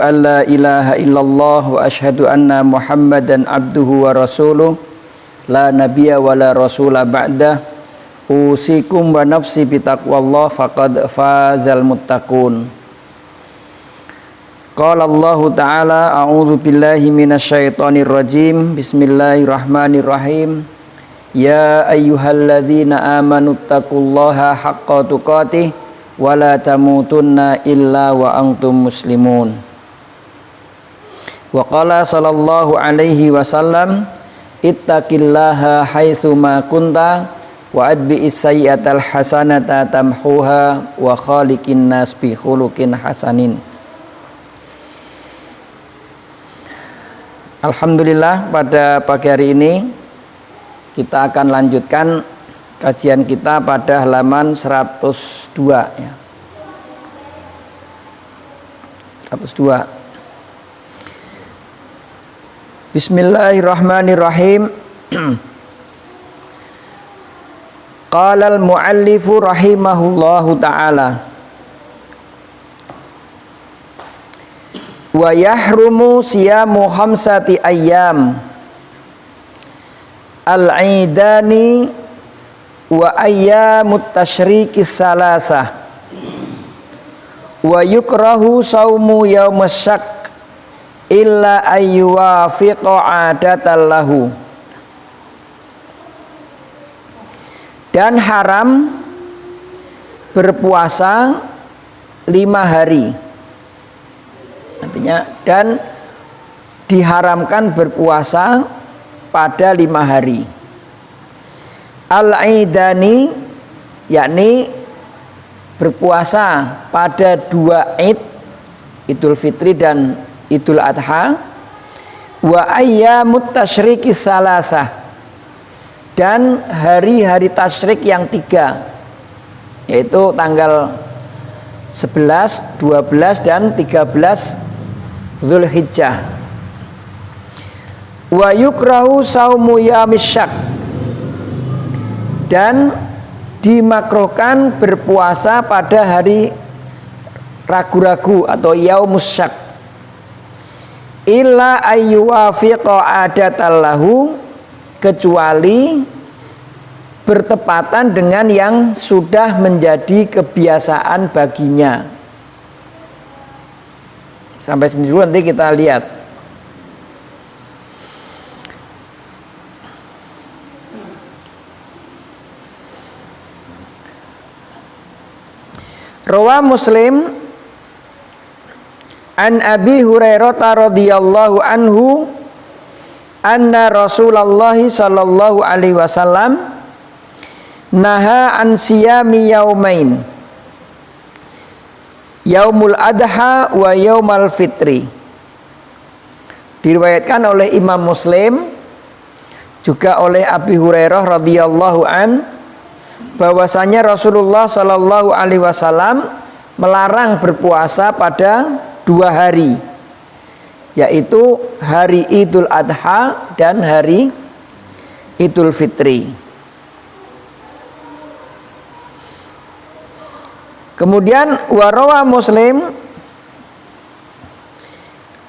an la ilaha illallah wa asyhadu anna Muhammadan abduhu wa rasuluh la nabiyya wa la rasula ba'dah. Usikum wa nafsi bitaqwallah faqad fazal muttaqun. Qala Allah ta'ala a'udzu billahi minasyaitonir rajim. Bismillahirrahmanirrahim. Ya ayyuhalladzina amanu taqullaha haqqa tuqatih wa la tamutunna illa wa antum muslimun. Wa qala sallallahu alaihi wasallam ittaqillaha haitsu ma kunta wa adbi'is sayyi'atal hasanata tamhuha wa khaliqin nas bi khuluqin hasanin. Alhamdulillah, pada pagi hari ini kita akan lanjutkan kajian kita pada halaman 102 ya. 102. Bismillahirrahmanirrahim. Qala al-muallifu rahimahullahu ta'ala wa yahrumu siyamu khamsati ayyam al-'idani wa ayyamut tasyriki salasah wa yukrahu saumu yaumas syak illa ayyuwafiqa 'adatan lahu. Dan haram berpuasa 5 hari. Artinya dan diharamkan berpuasa pada 5 hari. Al-'idani yakni berpuasa pada 2 Id, Idul Fitri dan Idul Adha. Wa ayyamut tasyriki salasah, dan hari-hari tasyrik yang 3, yaitu tanggal 11, 12 dan 13 Zulhijjah. Wa yukrahu saumu yaumis syak, dan dimakruhkan berpuasa pada hari ragu-ragu atau yaumus syak, illa ayyuwafiqa 'adatan lahu, kecuali bertepatan dengan yang sudah menjadi kebiasaan baginya. Sampai sini dulu, nanti kita lihat. Rawa Muslim an Abi Hurairah radhiyallahu anhu anna Rasulullah sallallahu alaihi wasallam naha an siyami yaumain, yaumul adha wa yaumal fitri. Diriwayatkan oleh Imam Muslim juga oleh Abi Hurairah radhiyallahu an bahwasanya Rasulullah sallallahu alaihi wasallam melarang berpuasa pada 2 hari, yaitu hari Idul Adha dan hari Idul Fitri. Kemudian warawa Muslim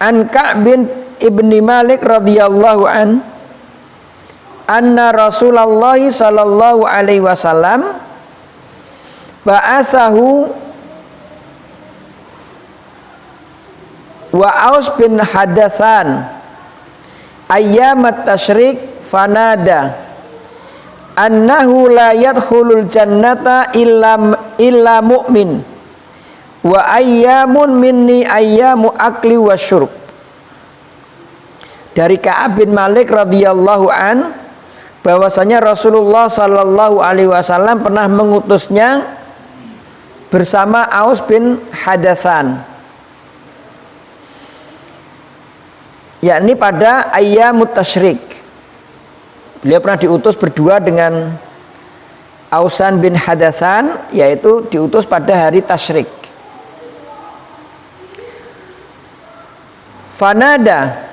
an Ka'b bin Ibni Malik radhiyallahu an anna Rasulullah sallallahu alaihi wasallam ba'asahu wa Aus bin Hadatsan ayyamat tasyrik fanada annahu la yadkhulul jannata illa mu'min wa ayyamun minni ayyamu akli wa syurb. Dari Ka'ab bin Malik radhiyallahu an bahwasanya Rasulullah sallallahu alaihi wasallam pernah mengutusnya bersama Aus bin Hadatsan, yakni pada ayyamut tasyrik. Beliau pernah diutus berdua dengan Ausan bin Hadatsan, yaitu diutus pada hari tasyrik. Fanada,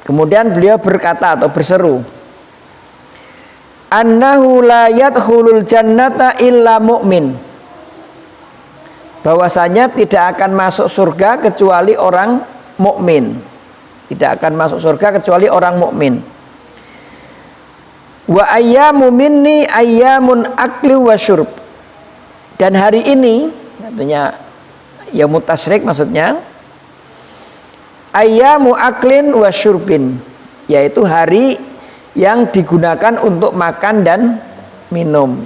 kemudian beliau berkata atau berseru, annahu la yadkhulul jannata illa mu'min, bahwasanya tidak akan masuk surga kecuali orang mukmin. Tidak akan masuk surga kecuali orang mukmin. Wa ayyamu minni ayyamun akli wa syurb. Dan hari ini, artinya yaumut tasyrik maksudnya, ayyamu aklin wa syurbin, yaitu hari yang digunakan untuk makan dan minum.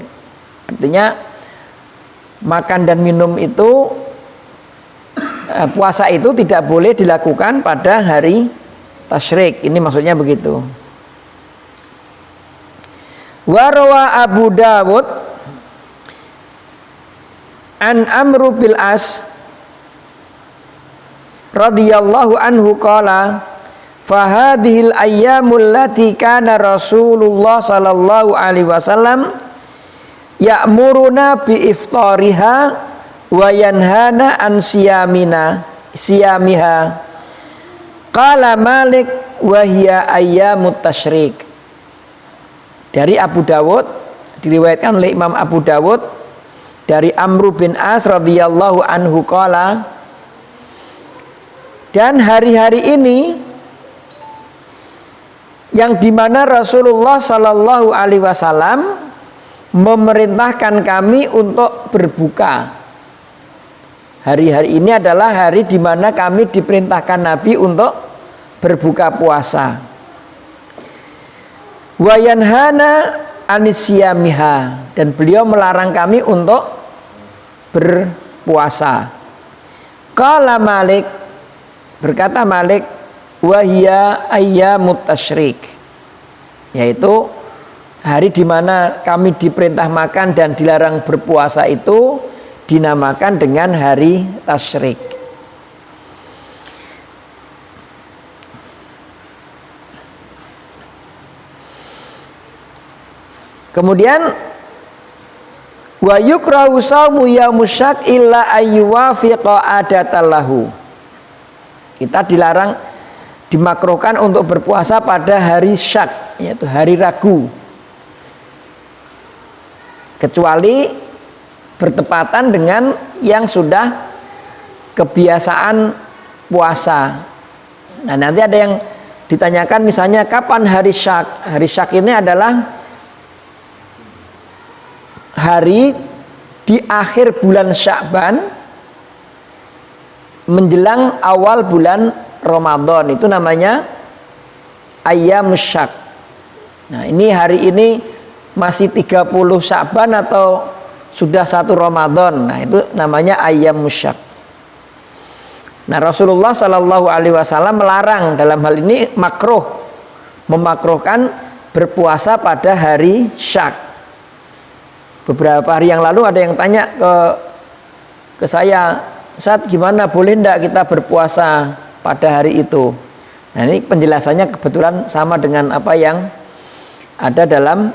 Artinya makan dan minum itu, puasa itu tidak boleh dilakukan pada hari tasyrik. Ini maksudnya begitu. Wa rawa Abu Dawud an Amru bil As radhiyallahu anhu qala fahadhil ayyamul lati kana Rasulullah sallallahu alaihi wasallam ya'muruna bi iftariha wa yanhana an siyamiha qala Malik wa hiya ayyamut tasyrik. Dari Abu Dawud, diriwayatkan oleh Imam Abu Dawud dari Amru bin As radhiyallahu anhu qala, dan hari-hari ini yang dimana Rasulullah sallallahu alaihi wasallam memerintahkan kami untuk berbuka. Hari-hari ini adalah hari dimana kami diperintahkan Nabi untuk berbuka puasa. Wa yanhana anisyamiha, dan beliau melarang kami untuk berpuasa. Qala Malik, berkata Malik, wahia ayyamut tasyrik, yaitu hari di mana kami diperintah makan dan dilarang berpuasa itu dinamakan dengan hari tasyrik. Kemudian wa yukrahu shaumu yaumusyak illa ayyuwafiqa adatallahu. Kita dilarang, dimakruhkan untuk berpuasa pada hari syak, yaitu hari ragu, kecuali bertepatan dengan yang sudah kebiasaan puasa. Nah, nanti ada yang ditanyakan misalnya kapan hari syak. Hari syak ini adalah hari di akhir bulan Sya'ban menjelang awal bulan Ramadan, itu namanya ayyamus syak. Nah, ini hari ini masih 30 Sya'ban atau sudah 1 Ramadan. Nah, itu namanya ayyamus syak. Nah, Rasulullah Shallallahu alaihi wasallam melarang, dalam hal ini makruh, memakruhkan berpuasa pada hari syak. Beberapa hari yang lalu ada yang tanya ke saya, Ustaz, gimana, boleh enggak kita berpuasa pada hari itu? Nah, ini penjelasannya kebetulan sama dengan apa yang ada dalam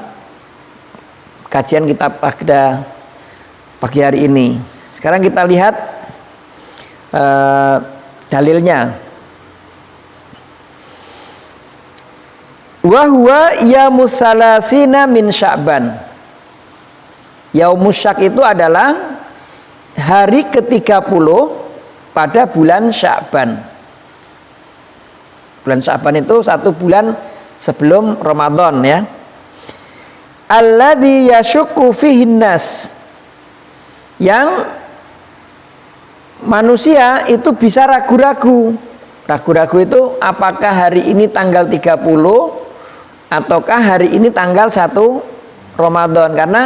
kajian kitab pada pagi hari ini. Sekarang kita lihat dalilnya. Wa huwa yaumus salasina min Sya'ban. Yaumus syak itu adalah hari ke-30 pada bulan Sya'ban. Bulan Sya'ban itu 1 bulan sebelum Ramadan, ya. Alladzi yashukku fihin nas, yang manusia itu bisa ragu-ragu. Ragu-ragu itu apakah hari ini tanggal 30 ataukah hari ini tanggal 1 Ramadan, karena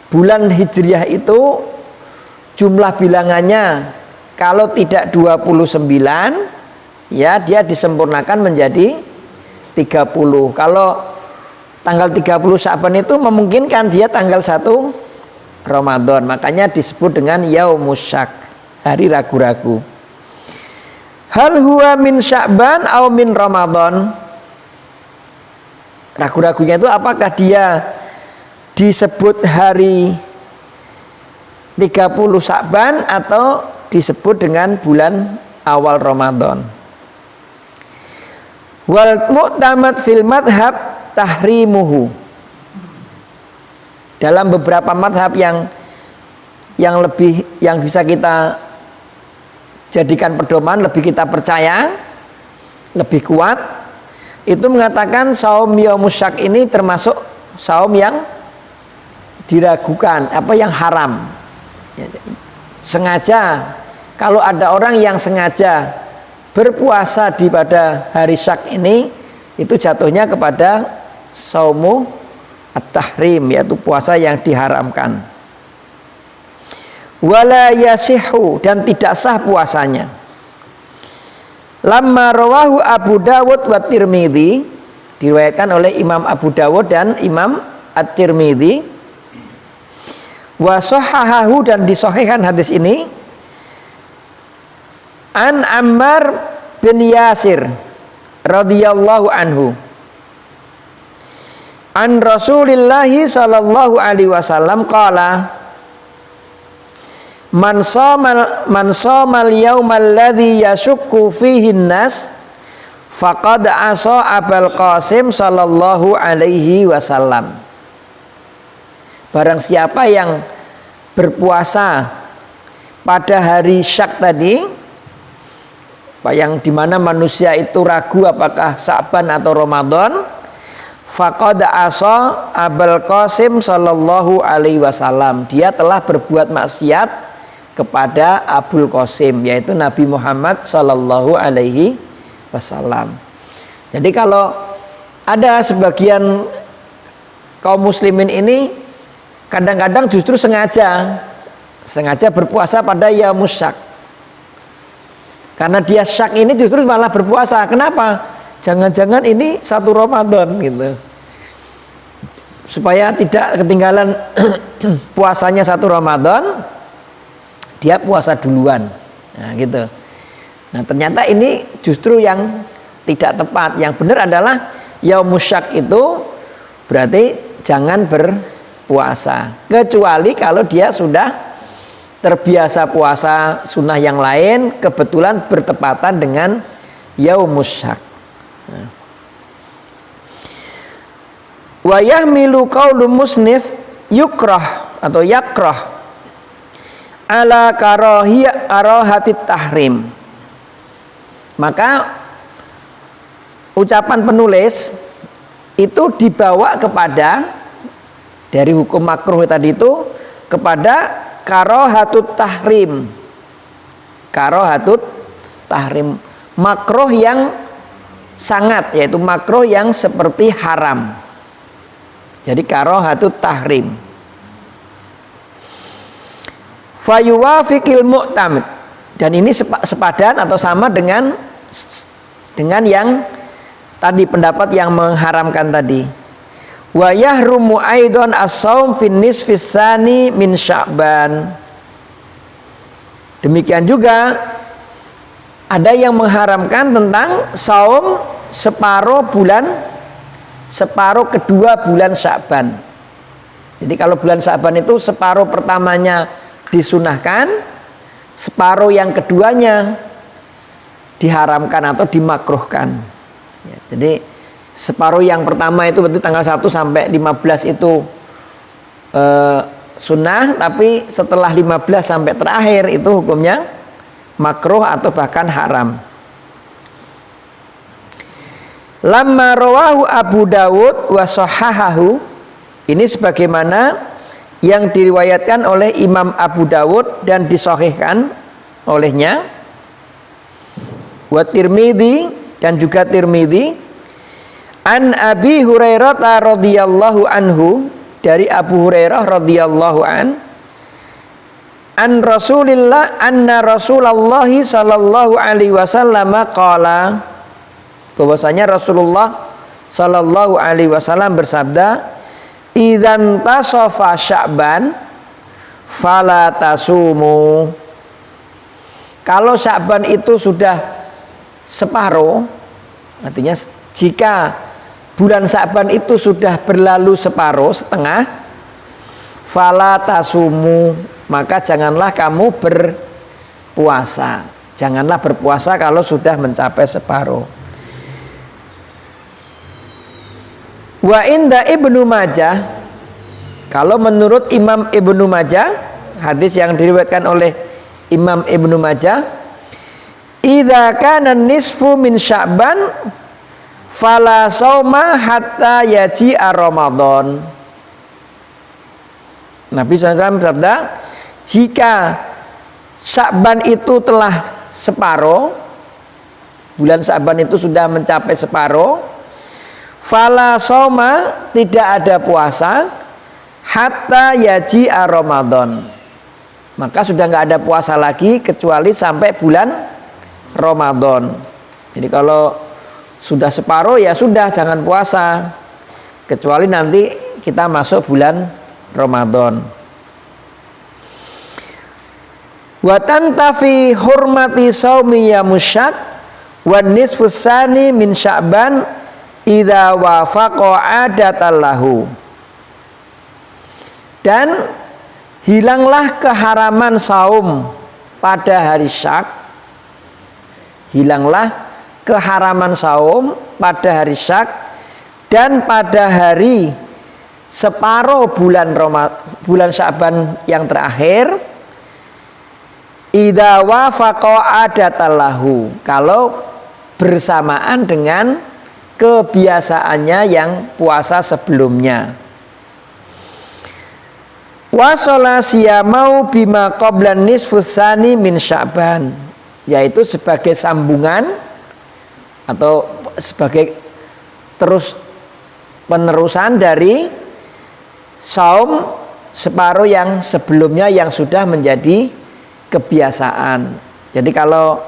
bulan Hijriah itu jumlah bilangannya kalau tidak 29, ya dia disempurnakan menjadi 30. Kalau tanggal 30 Sya'ban itu memungkinkan dia tanggal 1 Ramadan, makanya disebut dengan yaumus syak, hari ragu-ragu. Hal huwa min Sya'ban atau min Ramadan? Ragu-ragunya itu apakah dia disebut hari 30 Sya'ban atau disebut dengan bulan awal Ramadan. Wal mu'tamad fil madhab tahrimuhu. Dalam beberapa madhab yang lebih, yang bisa kita jadikan pedoman, lebih kita percaya, lebih kuat, itu mengatakan saum yaumus syak ini termasuk saum yang diragukan, yang haram. Sengaja, kalau ada orang yang sengaja berpuasa di pada hari syak ini, itu jatuhnya kepada saumu at-tahrim, yaitu puasa yang diharamkan. Wala yasihu, dan tidak sah puasanya. Lamma rawahu Abu Dawud wa Tirmidzi, diriwayatkan oleh Imam Abu Dawud dan Imam At-Tirmidzi, wa sahahahu, dan disahihkan hadis ini, an Ammar bin Yasir radhiyallahu anhu, an Rasulillah sallallahu alaihi wasallam qala, man shamal yaumal ladzi yashukku fihi nas faqad asa Abul Qasim sallallahu alaihi wasallam. Barang siapa yang berpuasa pada hari syak tadi, yang dimana manusia itu ragu apakah Sa'ban atau Ramadan, faqad asa Abul Qasim sallallahu alaihi wasallam, dia telah berbuat maksiat kepada Abul Qasim, yaitu Nabi Muhammad sallallahu alaihi wasallam. Jadi kalau ada sebagian kaum muslimin ini kadang-kadang justru sengaja berpuasa pada yaumus syak, karena dia syak ini justru malah berpuasa. Kenapa? Jangan-jangan ini satu Ramadan gitu, supaya tidak ketinggalan puasanya satu Ramadan, dia puasa duluan. Nah gitu. Nah ternyata ini justru yang tidak tepat. Yang benar adalah yaumus syak itu berarti jangan berpuasa, kecuali kalau dia sudah terbiasa puasa sunnah yang lain, kebetulan bertepatan dengan yaumus syak. Wa yahmilu qaulu musnif yukrah atau yakrah ala karahatit tahrim. Maka ucapan penulis itu dibawa kepada dari hukum makruh tadi itu kepada karahatut tahrim. Karahatut tahrim, makruh yang sangat, yaitu makruh yang seperti haram. Jadi karahatut tahrim. Fayuwafiqil mu'tamid, dan ini sepadan atau sama dengan yang tadi, pendapat yang mengharamkan tadi. Wa yahrumu aidan as-shaum fin nisfis tsani min Sya'ban. Demikian juga ada yang mengharamkan tentang saum separuh kedua bulan Sya'ban. Jadi kalau bulan Sya'ban itu separuh pertamanya disunahkan, separuh yang keduanya diharamkan atau dimakruhkan. Ya, jadi separuh yang pertama itu berarti tanggal 1 sampai 15 itu sunnah, tapi setelah 15 sampai terakhir itu hukumnya makruh atau bahkan haram. Lamma rawahu Abu Dawud wa sahahahu, ini sebagaimana yang diriwayatkan oleh Imam Abu Dawud dan disahihkan olehnya, wa Tirmidzi, dan juga Tirmidzi, an Abi Hurairah radhiyallahu anhu, dari Abu Hurairah radhiyallahu an Rasulillah anna Rasulullah sallallahu alaihi wasallam qala, bahwasanya Rasulullah sallallahu alaihi wasallam bersabda, idzan tasafa Sya'ban fala tasumu. Kalau Sya'ban itu sudah separuh, artinya jika bulan Sya'ban itu sudah berlalu separuh, setengah, fala tasumu, maka janganlah kamu berpuasa. Janganlah berpuasa kalau sudah mencapai separuh. Wa inda Ibnu Majah, kalau menurut Imam Ibnu Majah, hadis yang diriwayatkan oleh Imam Ibnu Majah, idza kana nisfu min Sya'ban fala sauma hatta yaji Ramadan. Nabi SAW bersabda, jika Sya'ban itu telah separuh, bulan Sya'ban itu sudah mencapai separuh, fala sauma, tidak ada puasa, hatta yaji Ramadan, maka sudah nggak ada puasa lagi kecuali sampai bulan Ramadan. Jadi kalau sudah separuh ya sudah, jangan puasa kecuali nanti kita masuk bulan Ramadan. Wa tantafi hurmati shaumi yamusyak wan nisfu tsani min Sya'ban idza wafaqa adatallahu. Dan hilanglah keharaman saum pada hari Syak. Hilanglah keharaman saum pada hari Syak dan pada hari separuh bulan Sya'ban yang terakhir, idza wafaqa adatallahu, kalau bersamaan dengan kebiasaannya yang puasa sebelumnya. Wasala siyamau bima qablan nisfus tsani min Sya'ban, yaitu sebagai sambungan atau sebagai terus penerusan dari saum separuh yang sebelumnya yang sudah menjadi kebiasaan. Jadi kalau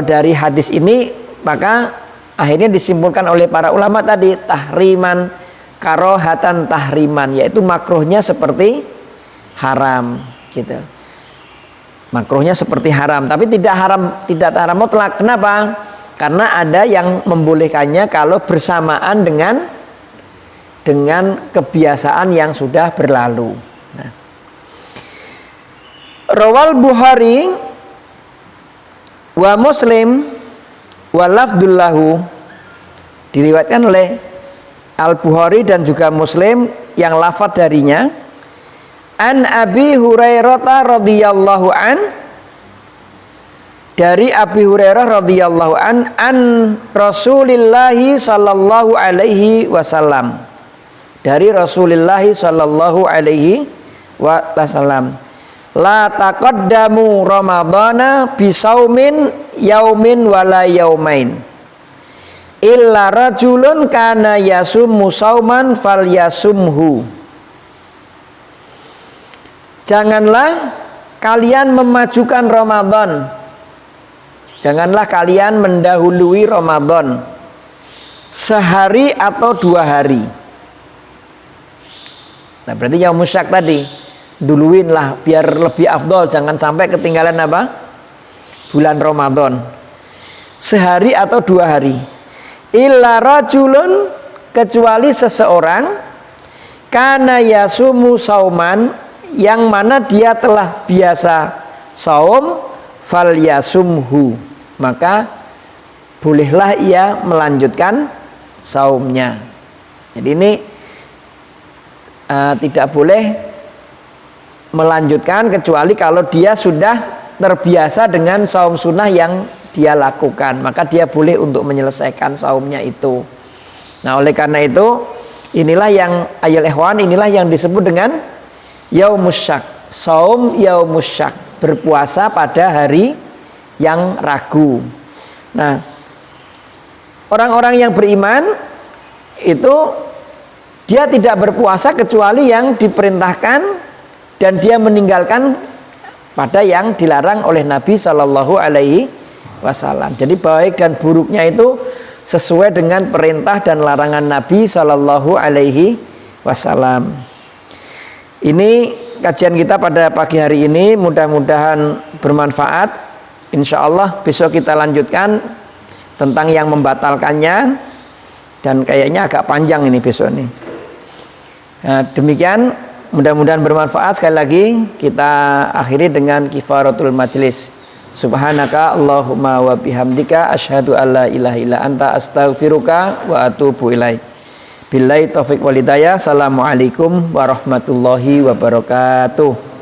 dari hadis ini, maka akhirnya disimpulkan oleh para ulama tadi, tahriman karohatan tahriman, yaitu makruhnya seperti haram gitu. Makruhnya seperti haram, tapi tidak haram mutlak. Kenapa? Karena ada yang membolehkannya kalau bersamaan dengan kebiasaan yang sudah berlalu. Nah. Rawal Bukhari wa Muslim wa lafdullahu, diriwayatkan oleh Al-Bukhari dan juga Muslim yang lafaz darinya, an Abi Hurairah radhiyallahu an, dari Abi Hurairah radhiyallahu an Rasulillah sallallahu alaihi wasallam, dari Rasulullah sallallahu alaihi wasallam, la taqaddamu ramadhana bisaumin yaumin wala yaumain illa rajulun kana yasummu sauman falyasumhu. Janganlah kalian memajukan Ramadan, janganlah kalian mendahului Ramadan sehari atau 2 hari. Nah, berarti yang musyak tadi duluinlah biar lebih afdol, jangan sampai ketinggalan apa? Bulan Ramadan sehari atau 2 hari. Illa rajulun, kecuali seseorang, kana yasumu sauman, yang mana dia telah biasa saum, fal yasumhu, maka bolehlah ia melanjutkan saumnya. Jadi ini tidak boleh melanjutkan kecuali kalau dia sudah terbiasa dengan saum sunnah yang dia lakukan, maka dia boleh untuk menyelesaikan saumnya itu. Nah, oleh karena itu, inilah yang ayol ikhwan, inilah yang disebut dengan yaumus syak, saum yaumus syak, berpuasa pada hari yang ragu. Nah, orang-orang yang beriman itu dia tidak berpuasa kecuali yang diperintahkan, dan dia meninggalkan pada yang dilarang oleh Nabi Shallallahu Alaihi Wasallam. Jadi baik dan buruknya itu sesuai dengan perintah dan larangan Nabi Shallallahu Alaihi Wasallam. Ini kajian kita pada pagi hari ini, mudah-mudahan bermanfaat. Insya Allah besok kita lanjutkan tentang yang membatalkannya, dan kayaknya agak panjang ini besok nih. Nah, demikian, mudah-mudahan bermanfaat. Sekali lagi kita akhiri dengan kifaratul majlis. Subhanaka Allahumma wa bihamdika asyhadu alla ilaha illa anta astaghfiruka wa atubu ilaik. Billahi taufik wal hidayah. Assalamualaikum warahmatullahi wabarakatuh.